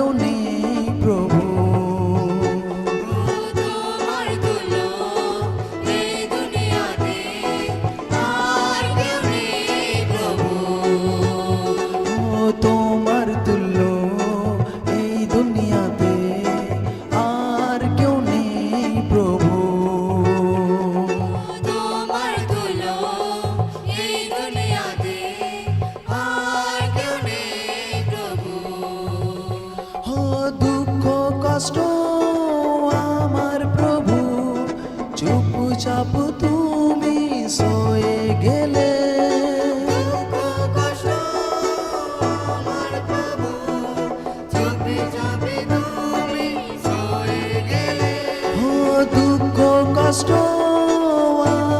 কেউ নেই প্রভু। তোমার তুলো এই দুনিয়াতে আর কেউ নেই প্রভু। তোমার তুল্য এই দুনিয়াতে আর কেউ নেই প্রভু। তোমার তুলো এই দুনিয়াতে আর কেউ নেই প্রভু। দুঃখ কষ্ট আমার প্রভু চুপচাপ তুমি সয়ে গেলে। দুঃখ কষ্ট আমার প্রভু চুপি চুপি তুমি সয়ে গেলে। দুঃখ কষ্ট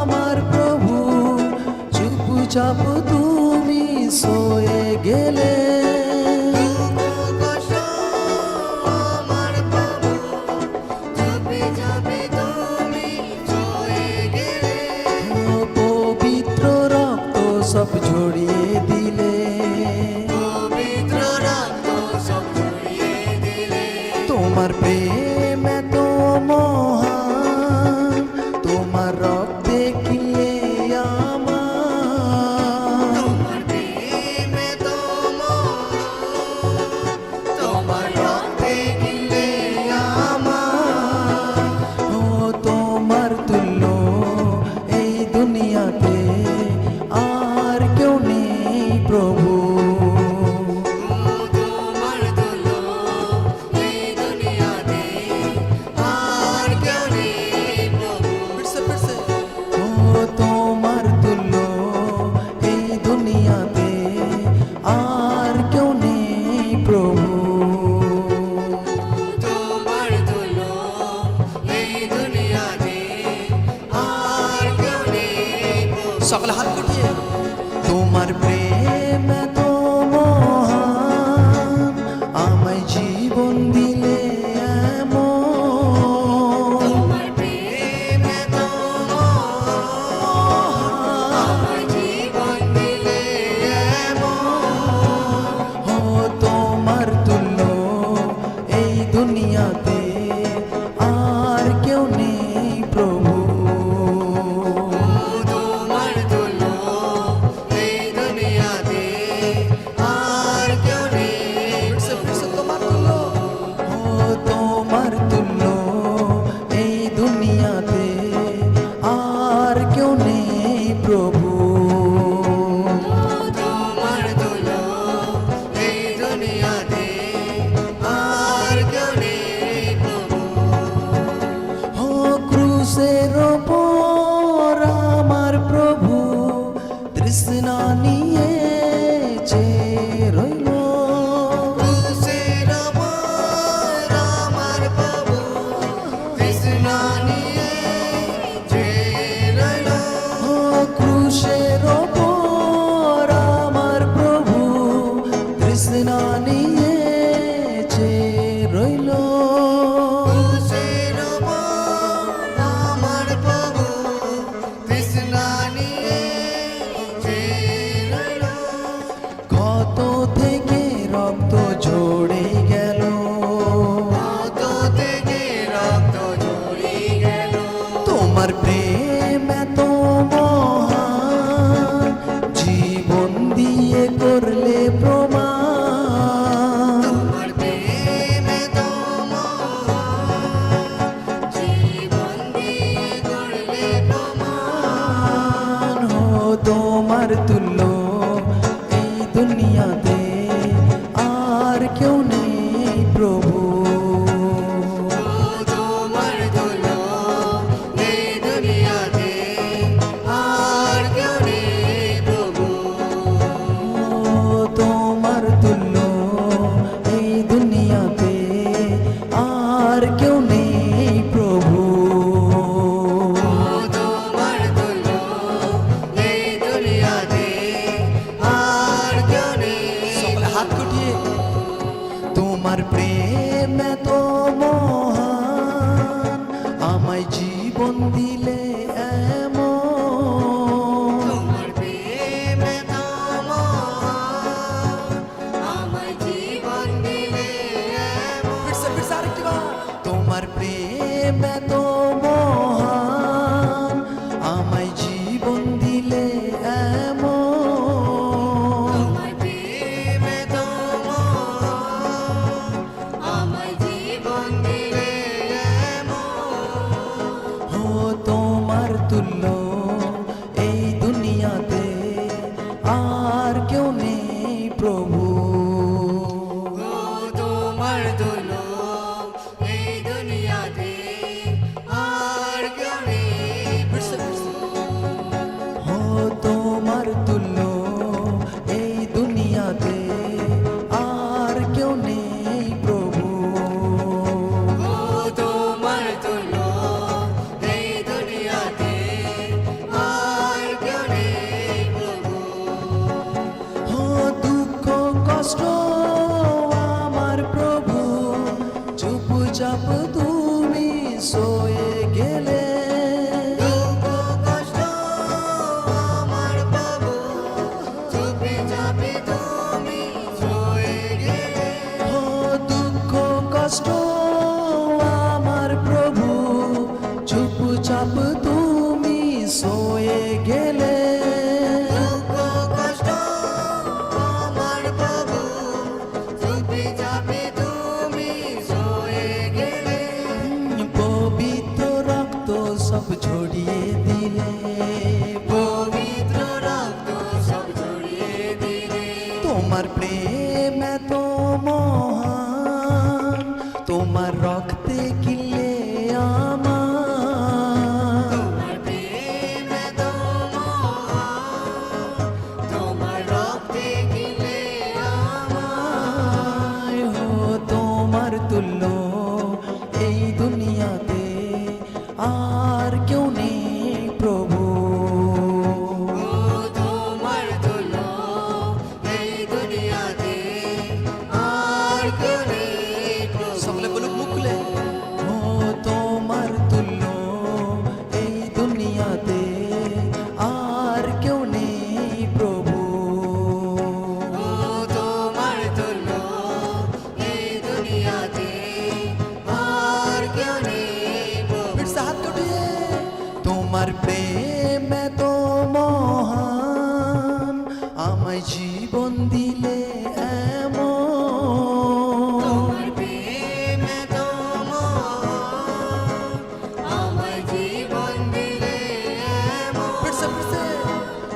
আমার প্রভু চুপচাপ তুমি সয়ে গেলে। কষ্ট আমার প্রভু চুপি চুপি তুমি সয়ে গেলে। পবিত্র রক্ত সব ঝরিয়ে দিলে। পবিত্র রক্ত সব ঝরিয়ে দিলে। তোমার প্রেম এত মহান, তোমার রক্তে কিনলে আমার। তোমার প্রেমে তোমার রক্তে কিনলে আমার। তোমার তুল্য এই দুনিয়াতে আর কেউ নেই প্রভু। তোমার তুলো এই দুনিয়াতে আর কেউ নেই প্রভু। তোমার তুল্য এই দুনিয়াতে আর কেউ নেই প্রভু। তোমার তুলো এই দুনিয়াতে আর কেউ নেই প্রভু। সকলে হাত উঠিয়ে তোমার প্রেম এত মহান, আমায় জীবন দিলে এমন। তোমার প্রেমে আমার জীবন দিলে এমন। তোমার তুল্য এই দুনিয়াতে আর কেউ নেই প্রভু। তোমার তুলো এই দুনিয়াতে আর কেউ নেই। তোমার তুল্য এই দুনিয়াতে আর কেউ নেই প্রভু। তোমার তুলো এই দুনিয়াতে আর কেউ নেই প্রভু। ক্রুশের ওপর আমার প্রভু তৃষ্ণা নিয়ে চেয়ে রইল। ক্রুশের ওপর আমার প্রভু তৃষ্ণা নিয়ে চেয়ে রইল। ক্রুশের ওপর আমার প্রভু তৃষ্ণা নিয়ে চেয়ে রইল। ক্রুশের ওপর আমার প্রভু তৃষ্ণা নিয়ে চেয়ে রইল। ক্ষত থেকে রক্ত ঝরে গেল। কত থেকে রক্ত ঝরিয়ে গেল। তোমার প্রেম এত মহান, জীবন দিয়ে করলে প্রমাণ। তোমার প্রেমে জীবন দিয়ে করলে প্রমাণ। তোমার তুল্য এই দুনিয়াতে আর কেউ নেই প্রভু। তোমার তুলো এই দুনিয়াতে আর কেউ নেই প্রভু। তোমার তুল্য এই দুনিয়াতে আর কেউ নেই প্রভু। তোমার তুলো এই দুনিয়াতে আর কেউ নেই। সকলে হাত গুটিয়ে তোমার প্রেম এত মহান, আমায় জীবন দিলে এমন। তোমার প্রেমে আমায় জীবন দিলে এত মহান, আমায় জীবন দিলে এমন। তোমার প্রেম এত মহান, আমায় জীবন দিলে এমন। ও তোমার তুল্য এই দুনিয়াতে আর কেউ নেই প্রভু। ও তোমার তুল্য এই দুনিয়াতে আর কেউ নেই প্রভু। ও তোমার তুল্য এই দুনিয়াতে আর কেউ নেই প্রভু। ও তোমার তুল্য এই দুনিয়াতে আর কেউ নেই প্রভু। ও দুঃখ কষ্ট আমার প্রভু, চুপচাপ তুমি সয়ে গেলে। দুঃখ কষ্ট আমার প্রভু, চুপি চাপি তুমি সয়ে গেলে। ও দুঃখ কষ্ট আমার প্রভু, চুপচাপ তুমি সয়ে গেলে। দুঃখ কষ্ট আমার প্রভু, চুপি চাপি তুমি সয়ে গেলে। পবিত্র রক্ত সব ছড়িয়ে দিলে। পবিত্র রক্ত সব ছড়িয়ে দিলে। তোমার প্রেম এত মহান, তোমার রক্তে কিনলে আমার। তোমার প্রেম এত মহান, তোমার রক্তে কিনলে আমার। ও তোমার তুল্য এই দুনিয়াতে আর কেউ নেই প্রভু। ও তোমার তুল্য এই দুনিয়াতে আর কেউ নেই প্রভু। সকলে বলুক মুখ খুলে। ও তোমার তুল্য এই দুনিয়াতে আর কেউ নেই প্রভু। ও তোমার তুল্য এই দুনিয়াতে আর কেউ নেই প্রভু। फिर से हाथ उठिए। তোমার প্রেম এত মহান, আমায় জীবন দিলে এমন। তোমার প্রেম এত মহান, আমায় জীবন দিলে এমন। फिर से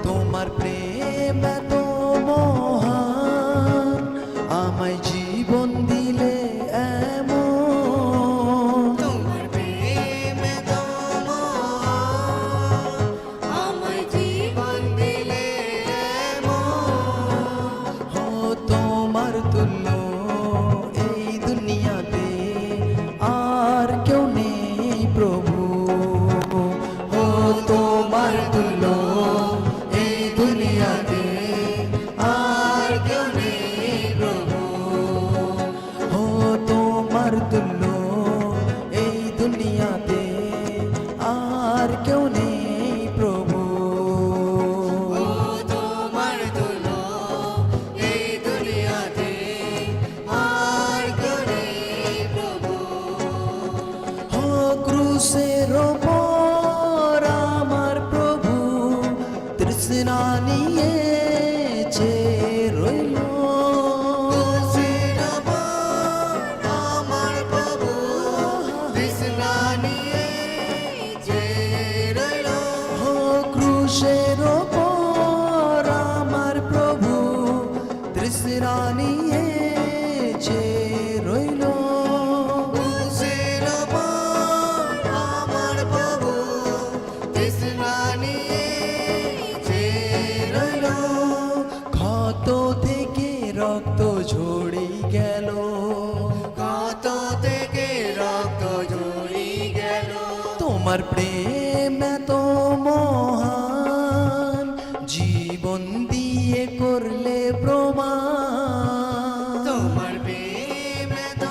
তোমার প্রেম এত মহান, আমায় জীবন দিলে এমন। তোমার প্রেম এত মহান, আমায় জীবন দিলে এমন। ও তোমার তুল্য এই দুনিয়াতে আর কেউ নেই প্রভু। ও তোমার তুল্য এই দুনিয়াতে আর কেউ নেই প্রভু। ও তোমার তুল্য এই দুনিয়াতে আর কেউ নেই প্রভু। ও তোমার তুল্য এই দুনিয়াতে আর কেউ নেই প্রভু। ও ক্রুশের ওপর আমার প্রভু তৃষ্ণা নিয়ে চেয়ে রইল। ক্রুশের ওপর আমার প্রভু তৃষ্ণা নিয়ে চেয়ে রইল। ও ক্রুশের ওপর আমার প্রভু তৃষ্ণা নিয়ে চেয়ে রইল। ক্রুশের ওপর আমার প্রভু তৃষ্ণা নিয়ে চেয়ে রইল। ক্ষত থেকে রক্ত ঝরে গেল। কত থেকে রক্ত ঝরি গেল। তোমার প্রেম এত মহান, জীবন দিয়ে করলে প্রমাণ। তোমার প্রেম এত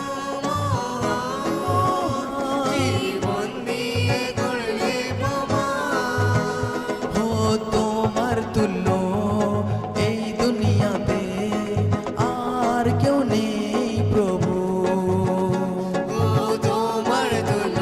মহান, জীবন দিয়ে করলে প্রমাণ। ও তোমার তুল্য এই দুনিয়াতে আর কেউ নেই প্রভু। ও তোমার তুল্য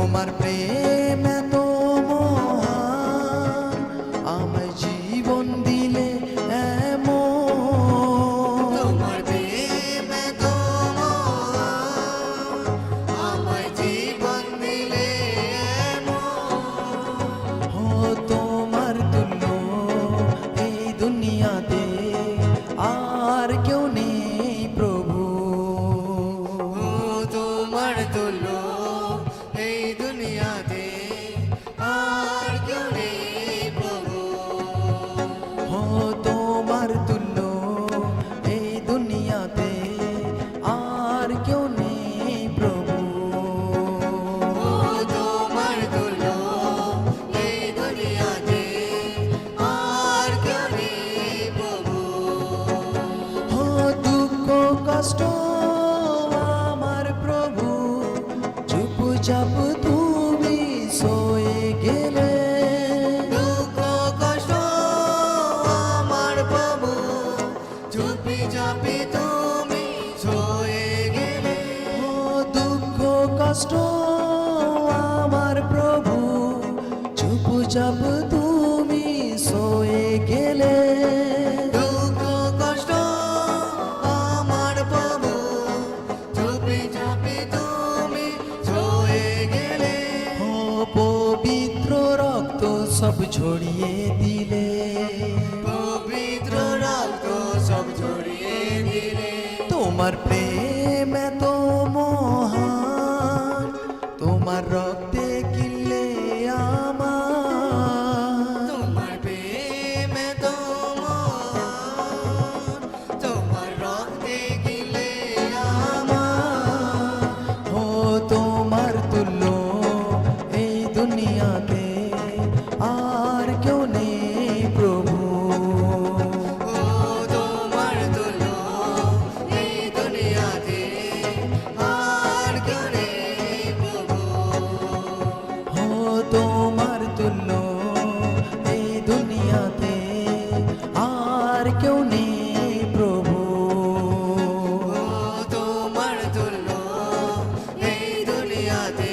তোমার প্রেম এত মহান, আমায় জীবন দিলে এমন। তোমার প্রেম এত মহান, আমায় জীবন দিলে এমন। ও তোমার তুল্য এই দুনিয়াতে আর কেউ নেই প্রভু। ও তোমার তুল্য এই দুনিয়াতে আর কেউ নেই প্রভু। ও তোমার তুল্য এই দুনিয়াতে আর কেউ নেই প্রভু। ও তোমার তুল্য এই দুনিয়াতে আর কেউ নেই প্রভু। ও দুঃখ কষ্ট আমার প্রভু, চুপচাপ তুমি সয়ে গেলে। দুঃখ কষ্ট আমার প্রভু, চুপি চাপি তুমি সয়ে গেলে। ও দুঃখ কষ্ট আমার প্রভু, চুপচাপ তুমি সয়ে গেলে। দুঃখ কষ্ট আমার প্রভু, চুপি চাপি তুমি সয়ে গেলে। ও পবিত্র রক্ত সব ঝরিয়ে দিলে। পবিত্র রক্ত সব ঝরিয়ে দিলে। তোমার প্রেম এত মহান, তোমার রক্তে কিনলে আমার। তোমার প্রেম এত মহান, তোমার রক্তে গিলে আমার। ও তোমার তুল্য এই দুনিয়াতে আর কেউ নেই প্রভু। ও তোমার তুল্য এই দুনিয়াতে আর কেউ নেই প্রভু। ও তোমার তুল্য এই দুনিয়াতে আর কেউ নেই প্রভু। ও তোমার তুল্য এই দুনিয়াতে